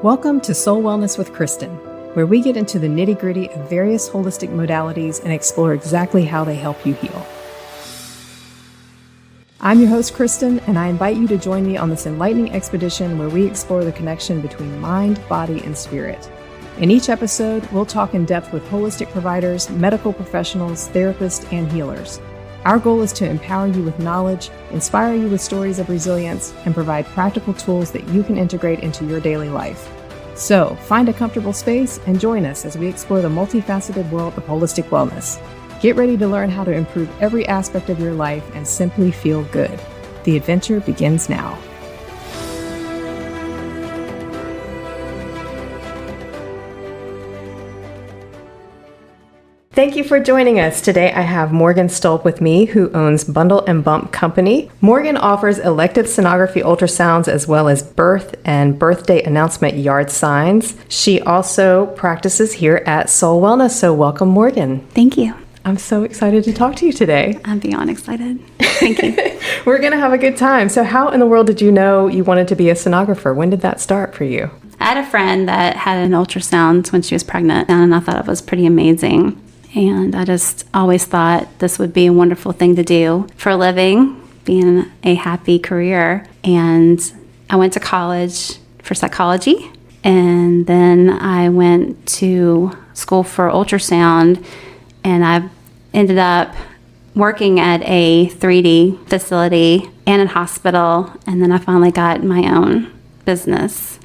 Welcome to Soul Wellness with Kristen, where we get into the nitty-gritty of various holistic modalities and explore exactly how they help you heal. I'm your host, Kristen, and I invite you to join me on this enlightening expedition where we explore the connection between mind, body, and spirit. In each episode, we'll talk in depth with holistic providers, medical professionals, therapists, and healers. Our goal is to empower you with knowledge, inspire you with stories of resilience, and provide practical tools that you can integrate into your daily life. So, find a comfortable space and join us as we explore the multifaceted world of holistic wellness. Get ready to learn how to improve every aspect of your life and simply feel good. The adventure begins now. Thank you for joining us. Today I have Morgan Stolp with me, who owns Bundle and Bump Company. Morgan offers elective sonography ultrasounds as well as birth and birthday announcement yard signs. She also practices here at Soul Wellness. So welcome, Morgan. Thank you. I'm so excited to talk to you today. I'm beyond excited. Thank you. We're going to have a good time. So how in the world did you know you wanted to be a sonographer? When did that start for you? I had a friend that had an ultrasound when she was pregnant, and I thought it was pretty amazing. And I just always thought this would be a wonderful thing to do for a living, being a happy career. And I went to college for psychology, and then I went to school for ultrasound, and I ended up working at a 3D facility and a hospital, and then I finally got my own business.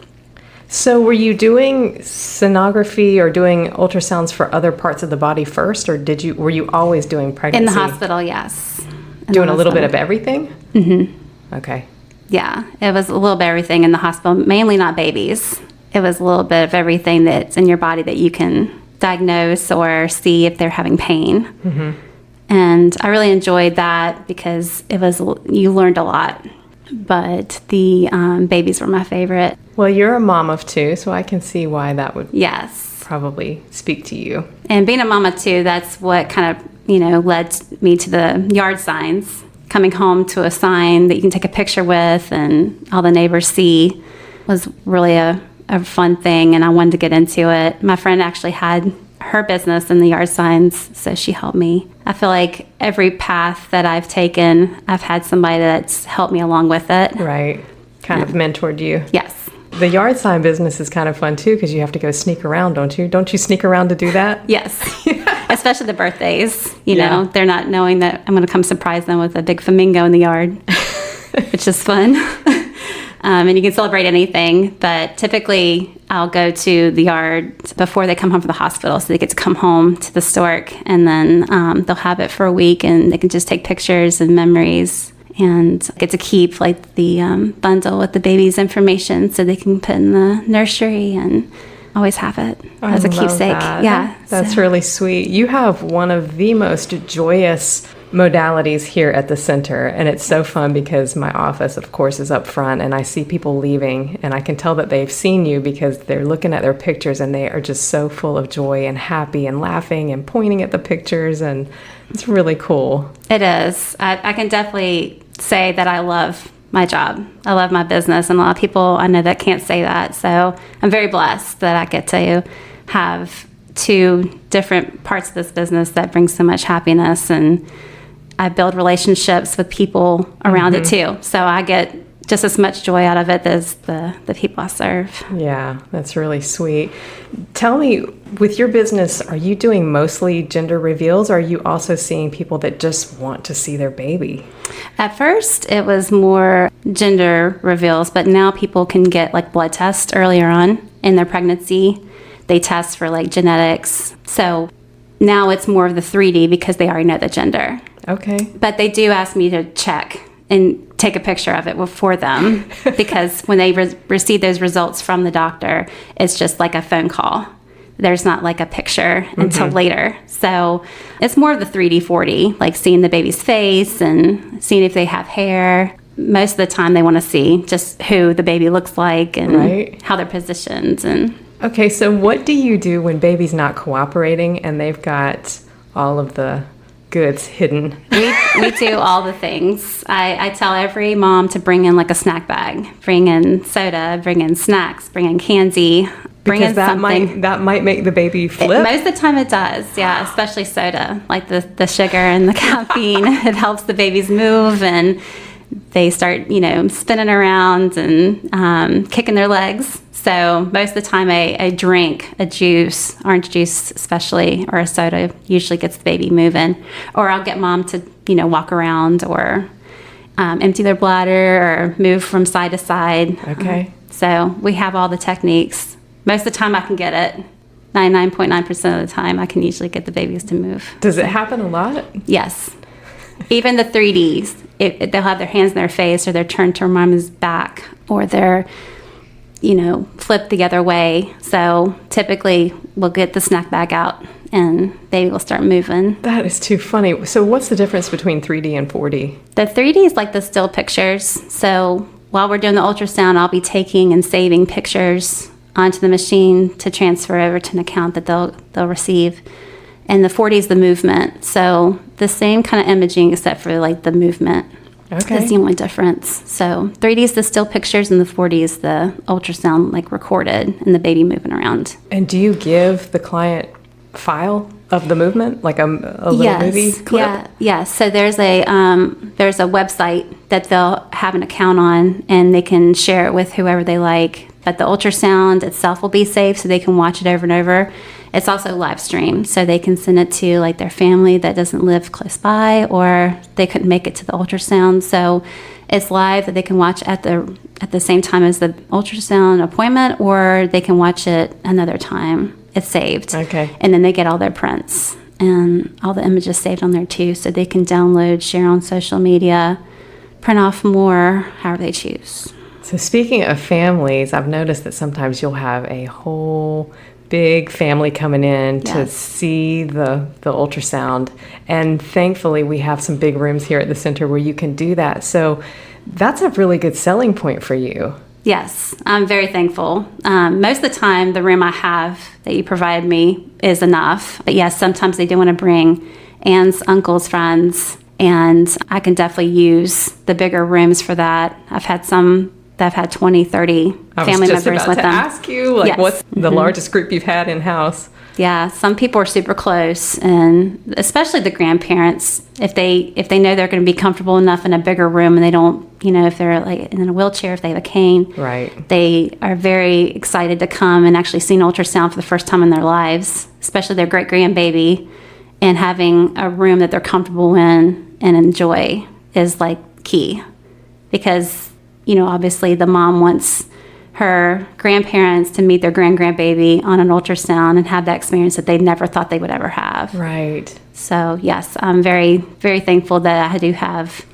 So were you doing sonography or doing ultrasounds for other parts of the body first, or were you always doing pregnancy? In the hospital, yes. Doing a little bit of everything? Mm-hmm. Okay. Yeah, it was a little bit of everything in the hospital, mainly not babies. It was a little bit of everything that's in your body that you can diagnose or see if they're having pain. Mm-hmm. And I really enjoyed that because you learned a lot. But the babies were my favorite. Well, you're a mom of two, so I can see why that would yes probably speak to you. And being a mama too, that's what kind of led me to the yard signs. Coming home to a sign that you can take a picture with and all the neighbors see was really a fun thing, and I wanted to get into it. My friend actually had her business in the yard signs, so she helped me. I feel like every path that I've taken, I've had somebody that's helped me along with it. Right. Kind of mentored you. Yes. The yard sign business is kind of fun too, because you have to go sneak around, don't you? Don't you sneak around to do that? Yes. Especially the birthdays. You know, they're not knowing that I'm going to come surprise them with a big flamingo in the yard, which is fun. And you can celebrate anything, but typically I'll go to the yard before they come home from the hospital, so they get to come home to the stork, and then they'll have it for a week, and they can just take pictures and memories, and get to keep like the bundle with the baby's information, so they can put in the nursery and always have it as a keepsake. That. Yeah, that's really sweet. You have one of the most joyous modalities here at the center, and it's so fun because my office, of course, is up front, and I see people leaving, and I can tell that they've seen you because they're looking at their pictures and they are just so full of joy and happy and laughing and pointing at the pictures, and it's really cool. It is. I can definitely say that I love my job. I love my business, and a lot of people I know that can't say that, so I'm very blessed that I get to have two different parts of this business that bring so much happiness, and I build relationships with people around it too. So I get just as much joy out of it as the people I serve. Yeah, that's really sweet. Tell me, with your business, are you doing mostly gender reveals, or are you also seeing people that just want to see their baby? At first, it was more gender reveals, but now people can get like blood tests earlier on in their pregnancy. They test for like genetics. So now it's more of the 3D because they already know the gender. Okay. But they do ask me to check and take a picture of it for them because when they receive those results from the doctor, it's just like a phone call. There's not like a picture until later. So it's more of the 3D, 4D, like seeing the baby's face and seeing if they have hair. Most of the time they want to see just who the baby looks like and how they're positioned. Okay, so what do you do when baby's not cooperating and they've got all of the goods hidden? We do all the things. I tell every mom to bring in like a snack bag, bring in soda, bring in snacks, bring in candy, bring Because in something. that might make the baby flip. Most of the time it does, yeah, especially soda, like the sugar and the caffeine. It helps the babies move, and they start, spinning around and kicking their legs. So most of the time a drink, a juice, orange juice especially, or a soda usually gets the baby moving. Or I'll get mom to, walk around or empty their bladder or move from side to side. Okay. So we have all the techniques. Most of the time I can get it. 99.9% of the time I can usually get the babies to move. Does it happen a lot? Yes. Even the 3Ds, they'll have their hands in their face, or they're turned to mom's back, or they're, flipped the other way. So typically we'll get the snack bag out and baby will start moving. That is too funny. So what's the difference between 3D and 4D? The 3D is like the still pictures. So while we're doing the ultrasound, I'll be taking and saving pictures onto the machine to transfer over to an account that they'll receive. And the 4D is the movement. So the same kind of imaging except for like the movement. Okay. That's the only difference. So 3D is the still pictures and the 4D is the ultrasound like recorded and the baby moving around. And do you give the client file of the movement, like a little movie clip? Yes. So there's a website that they'll have an account on, and they can share it with whoever they like. But the ultrasound itself will be saved, so they can watch it over and over. It's also live streamed, so they can send it to like their family that doesn't live close by, or they couldn't make it to the ultrasound. So it's live that they can watch at the same time as the ultrasound appointment, or they can watch it another time. It's saved. Okay. And then they get all their prints and all the images saved on there too, so they can download, share on social media, print off more, however they choose. So speaking of families, I've noticed that sometimes you'll have a whole big family coming in to see the ultrasound. And thankfully, we have some big rooms here at the center where you can do that. So that's a really good selling point for you. Yes, I'm very thankful. Most of the time, the room I have that you provided me is enough. But yes, sometimes they do want to bring aunts, uncles, friends, and I can definitely use the bigger rooms for that. I've had some that have had 20, 30 family members with them. I was just about to ask you, what's the largest group you've had in-house? Yeah, some people are super close, and especially the grandparents, if they know they're going to be comfortable enough in a bigger room, and they don't, if they're like in a wheelchair, if they have a cane, right? They are very excited to come and actually see an ultrasound for the first time in their lives, especially their great grandbaby, and having a room that they're comfortable in and enjoy is like key, because obviously the mom wants her grandparents to meet their grandbaby on an ultrasound and have that experience that they never thought they would ever have. Right. So yes, I'm very, very thankful that I do have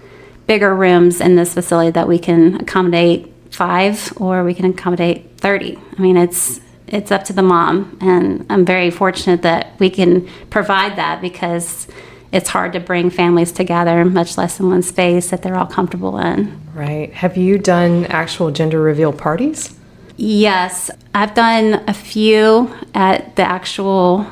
bigger rooms in this facility that we can accommodate 5 or we can accommodate 30. I mean, it's up to the mom, and I'm very fortunate that we can provide that, because it's hard to bring families together, much less in one space that they're all comfortable in. Right. Have you done actual gender reveal parties? Yes. I've done a few at the actual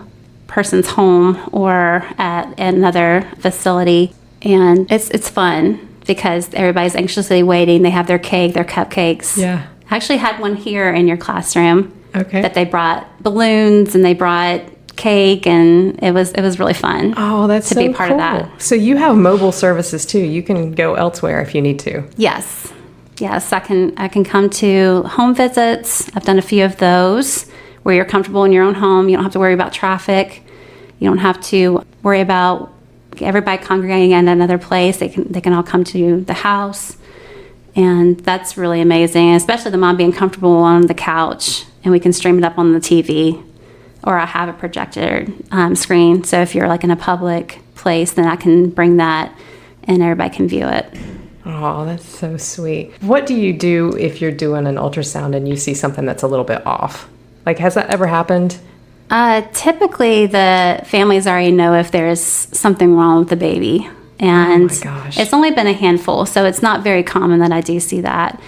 person's home or at another facility. And it's fun because everybody's anxiously waiting. They have their cake, their cupcakes. Yeah. I actually had one here in your classroom. Okay. That they brought balloons and they brought cake, and it was really fun. Oh, that's to so be part cool. of that. So you have mobile services too. You can go elsewhere if you need to. Yes, I can come to home visits. I've done a few of those where you're comfortable in your own home. You don't have to worry about traffic. You don't have to worry about everybody congregating in another place. They can all come to the house, and that's really amazing. Especially the mom being comfortable on the couch, and we can stream it up on the TV. Or I have a projector screen, so if you're like in a public place, then I can bring that and everybody can view it. Oh, that's so sweet. What do you do if you're doing an ultrasound and you see something that's a little bit off? Like, has that ever happened? Typically, the families already know if there's something wrong with the baby. And oh my gosh. It's only been a handful, so it's not very common that I do see that.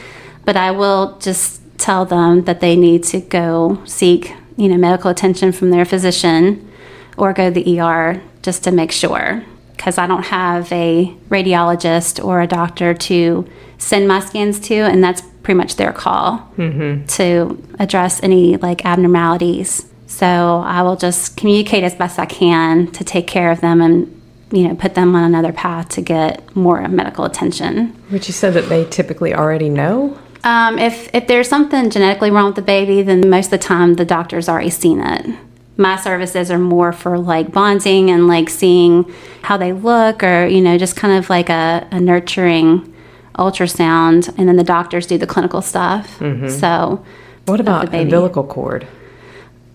But I will just tell them that they need to go seek medical attention from their physician or go to the ER just to make sure. because I don't have a radiologist or a doctor to send my scans to, and that's pretty much their call to address any like abnormalities. So I will just communicate as best I can to take care of them and, you know, put them on another path to get more medical attention. But you said that they typically already know? If there's something genetically wrong with the baby, then most of the time the doctor's already seen it. My services are more for like bonding and like seeing how they look, or, you know, just kind of like a nurturing ultrasound, and then the doctors do the clinical stuff. So what about umbilical cord?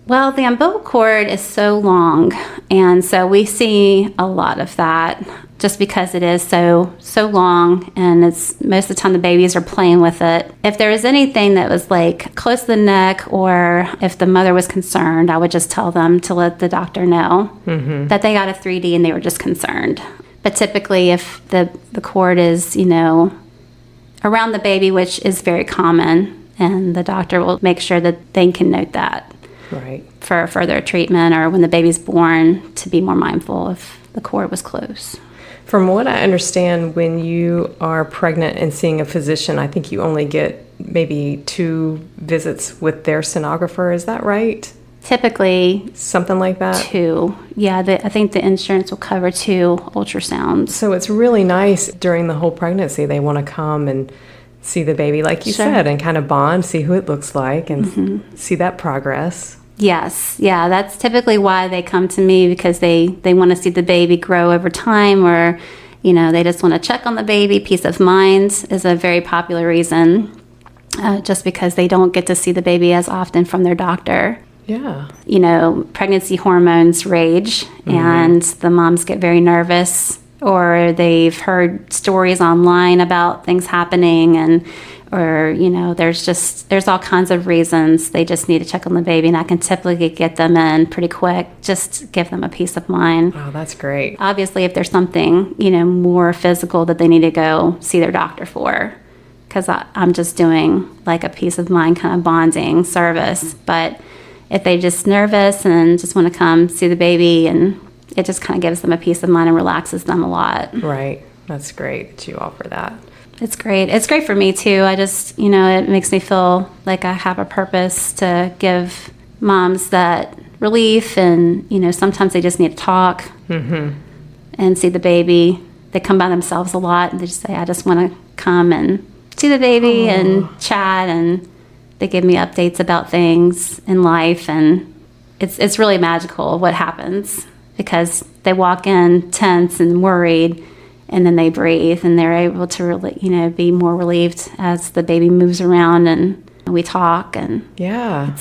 Well, the umbilical cord is so long, and so we see a lot of that just because it is so long, and it's most of the time the babies are playing with it. If there was anything that was like close to the neck, or if the mother was concerned, I would just tell them to let the doctor know that they got a 3D and they were just concerned. But typically if the cord is, you know, around the baby, which is very common, and the doctor will make sure that they can note that. Right. For further treatment, or when the baby's born, to be more mindful if the cord was close. From what I understand, when you are pregnant and seeing a physician, I think you only get maybe 2 visits with their sonographer. Is that right? Typically. Something like that? 2. Yeah, I think the insurance will cover 2 ultrasounds. So it's really nice during the whole pregnancy. They want to come and see the baby, like you said, and kind of bond, see who it looks like, and see that progress. Yes. Yeah, that's typically why they come to me, because they want to see the baby grow over time, or, you know, they just want to check on the baby. Peace of mind is a very popular reason, just because they don't get to see the baby as often from their doctor. Yeah. You know, pregnancy hormones rage, and the moms get very nervous, or they've heard stories online about things happening, and or, you know, there's all kinds of reasons they just need to check on the baby, and I can typically get them in pretty quick, just give them a peace of mind. Oh, that's great. Obviously, if there's something, you know, more physical that they need to go see their doctor for, because I'm just doing like a peace of mind kind of bonding service. But if they just nervous and just want to come see the baby, and it just kind of gives them a peace of mind and relaxes them a lot. Right. That's great that you offer that. It's great. It's great for me too. I just, you know, it makes me feel like I have a purpose to give moms that relief, and, you know, sometimes they just need to talk and see the baby. They come by themselves a lot, and they just say, I just want to come and see the baby and chat, and they give me updates about things in life, and it's really magical what happens, because they walk in tense and worried, and then they breathe, and they're able to really, you know, be more relieved as the baby moves around, and we talk, and yeah,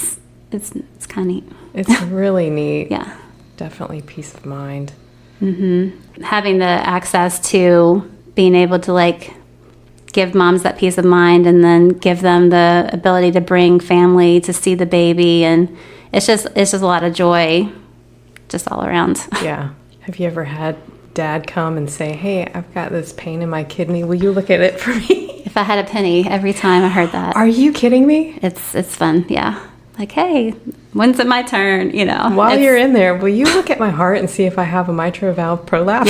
it's kind of neat. It's really neat. Yeah, definitely peace of mind. Having the access to being able to like give moms that peace of mind, and then give them the ability to bring family to see the baby, and it's just a lot of joy, just all around. Yeah. Have you ever had Dad come and say, hey, I've got this pain in my kidney, will you look at it for me? If I had a penny every time I heard that. Are you kidding me? It's fun. Yeah, like, hey, when's it my turn, you know? While you're in there, will you look at my heart and see if I have a mitral valve prolapse?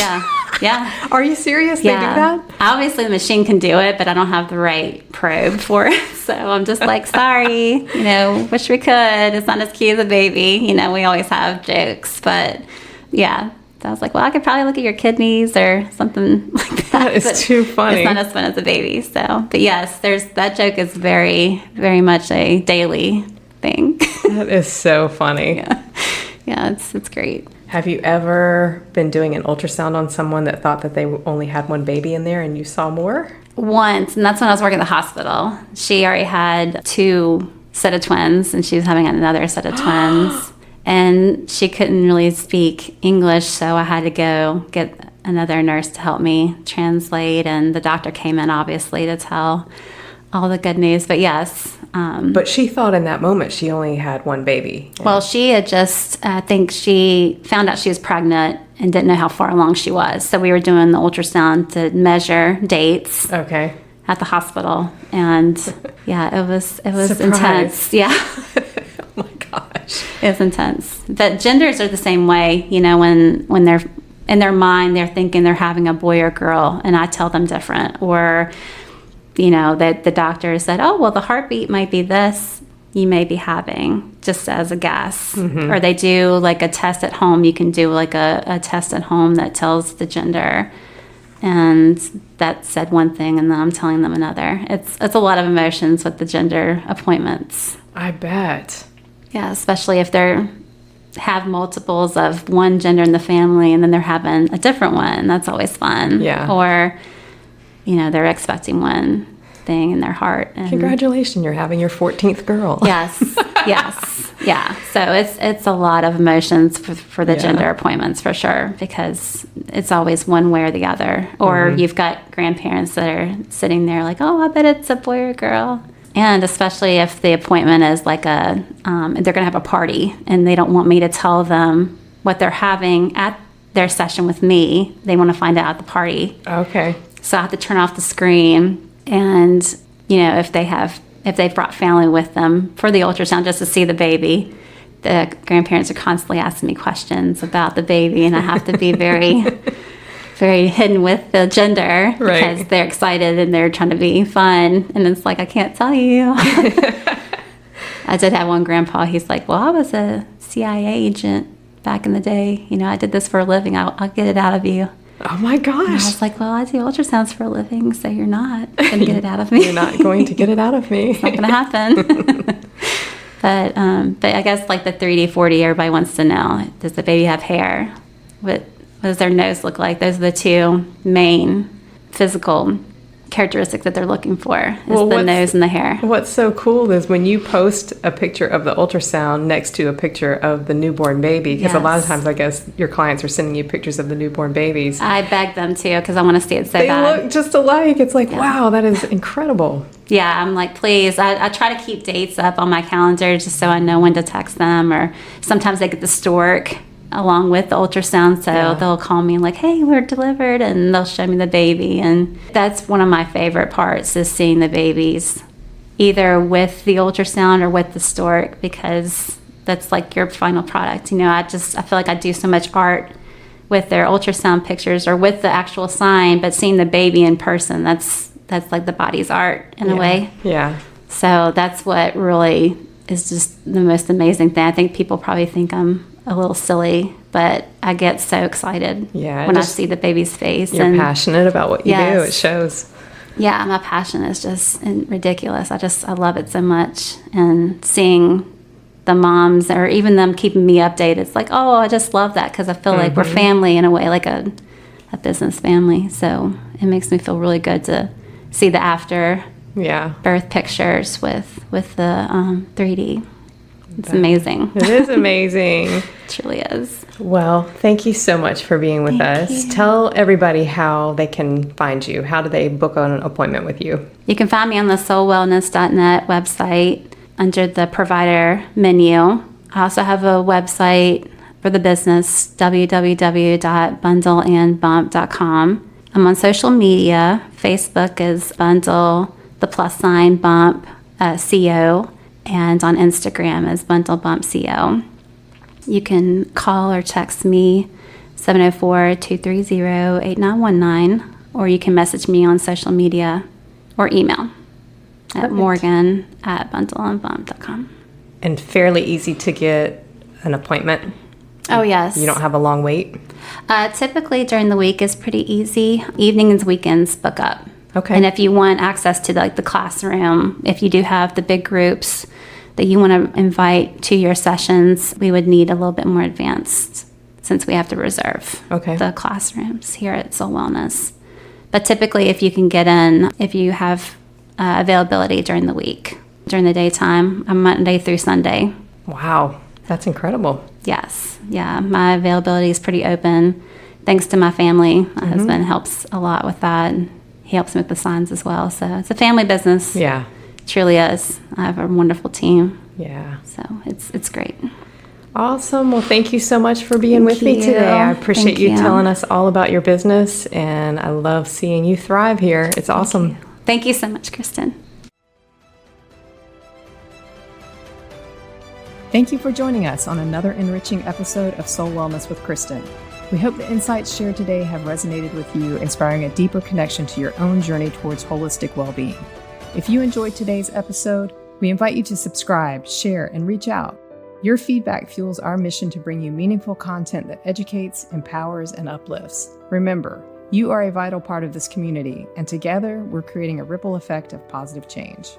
Yeah. Are you serious? Yeah. They do that? Obviously the machine can do it, but I don't have the right probe for it, so I'm just like, sorry, you know, wish we could. It's not as cute as a baby, you know. We always have jokes, but yeah. So I was like, well, I could probably look at your kidneys or something like that. That is too funny. It's not as fun as a baby. So, but yes, that joke is very, very much a daily thing. That is so funny. Yeah, it's great. Have you ever been doing an ultrasound on someone that thought that they only had one baby in there and you saw more? Once, and that's when I was working at the hospital. She already had 2 set of twins, and she was having another set of twins. And she couldn't really speak English, so I had to go get another nurse to help me translate. And the doctor came in, obviously, to tell all the good news. But yes. But she thought in that moment she only had one baby. Well, she had just, I think she found out she was pregnant and didn't know how far along she was. So we were doing the ultrasound to measure dates. Okay. At the hospital. And yeah, it was Surprise. Intense. Yeah. Oh my gosh. It's intense. But genders are the same way, you know, when they're in their mind, they're thinking they're having a boy or girl, and I tell them different. Or, that the doctor said, oh, well, the heartbeat might be this. You may be having, just as a guess. Mm-hmm. Or they do like a test at home. You can do like a test at home that tells the gender. And that said one thing, and then I'm telling them another. It's a lot of emotions with the gender appointments. I bet. Yeah, especially if they're have multiples of one gender in the family, and then they're having a different one. That's always fun. Yeah. Or, they're expecting one thing in their heart. And congratulations, you're having your 14th girl. Yes. Yeah. So it's a lot of emotions for the gender appointments, for sure, because it's always one way or the other. Or you've got grandparents that are sitting there like, oh, I bet it's a boy or girl. And especially if the appointment is like they're going to have a party, and they don't want me to tell them what they're having at their session with me. They want to find out at the party. Okay. So I have to turn off the screen. And, if they've brought family with them for the ultrasound just to see the baby, the grandparents are constantly asking me questions about the baby, and I have to be very, very hidden with the gender, right, because they're excited and they're trying to be fun. And it's like, I can't tell you. I did have one grandpa, he's like, well, I was a CIA agent back in the day. I did this for a living. I'll get it out of you. Oh my gosh. And I was like, well, I do ultrasounds for a living, so you're not going to get it out of me. You're not going to get it out of me. It's not going to happen. But I guess like the 3D, 4D, everybody wants to know, does the baby have hair? What does their nose look like? Those are the two main physical characteristic that they're looking for, is the nose and the hair. What's so cool is when you post a picture of the ultrasound next to a picture of the newborn baby, because a lot of times I guess your clients are sending you pictures of the newborn babies. I beg them to, because I want to see it so bad. They look just alike. It's like, wow, that is incredible. Yeah, I'm like, please. I try to keep dates up on my calendar just so I know when to text them, or sometimes they get the stork along with the ultrasound, so they'll call me and like, hey, we're delivered, and they'll show me the baby. And that's one of my favorite parts, is seeing the babies either with the ultrasound or with the stork, because that's like your final product. I feel like I do so much art with their ultrasound pictures or with the actual sign, but seeing the baby in person, that's like the body's art in a way. Yeah. So that's what really is just the most amazing thing. I think people probably think I'm a little silly, but I get so excited when I see the baby's face. You're passionate about what you do. It shows. Yeah, my passion is just ridiculous. I love it so much. And seeing the moms, or even them keeping me updated, it's like, oh, I just love that, because I feel like we're family in a way, like a business family. So it makes me feel really good to see the after birth pictures with the 3D. It's amazing. It is amazing. It truly is. Well, thank you so much for being with us. Tell everybody how they can find you. How do they book an appointment with you? You can find me on the soulwellness.net website under the provider menu. I also have a website for the business, www.bundleandbump.com. I'm on social media. Facebook is Bundle, +Bump, CO. And on Instagram is Bundle Bump CO. You can call or text me 704-230-8919, or you can message me on social media or email at morgan@bundleandbump.com. And fairly easy to get an appointment? Oh, yes. You don't have a long wait? Typically during the week is pretty easy. Evenings, weekends book up. Okay. And if you want access to the classroom, if you do have the big groups that you want to invite to your sessions, we would need a little bit more advanced, since we have to reserve the classrooms here at Soul Wellness. But typically, if you can get in, if you have availability during the week, during the daytime, I'm Monday through Sunday. Wow, that's incredible. Yes. Yeah, my availability is pretty open. Thanks to my family. My husband helps a lot with that. He helps me with the signs as well. So it's a family business. Yeah. It truly is. I have a wonderful team. Yeah. So it's great. Awesome. Well, thank you so much for being with me today. I appreciate you telling us all about your business, and I love seeing you thrive here. It's awesome. Thank you so much, Kristen. Thank you for joining us on another enriching episode of Soul Wellness with Kristen. We hope the insights shared today have resonated with you, inspiring a deeper connection to your own journey towards holistic well-being. If you enjoyed today's episode, we invite you to subscribe, share, and reach out. Your feedback fuels our mission to bring you meaningful content that educates, empowers, and uplifts. Remember, you are a vital part of this community, and together we're creating a ripple effect of positive change.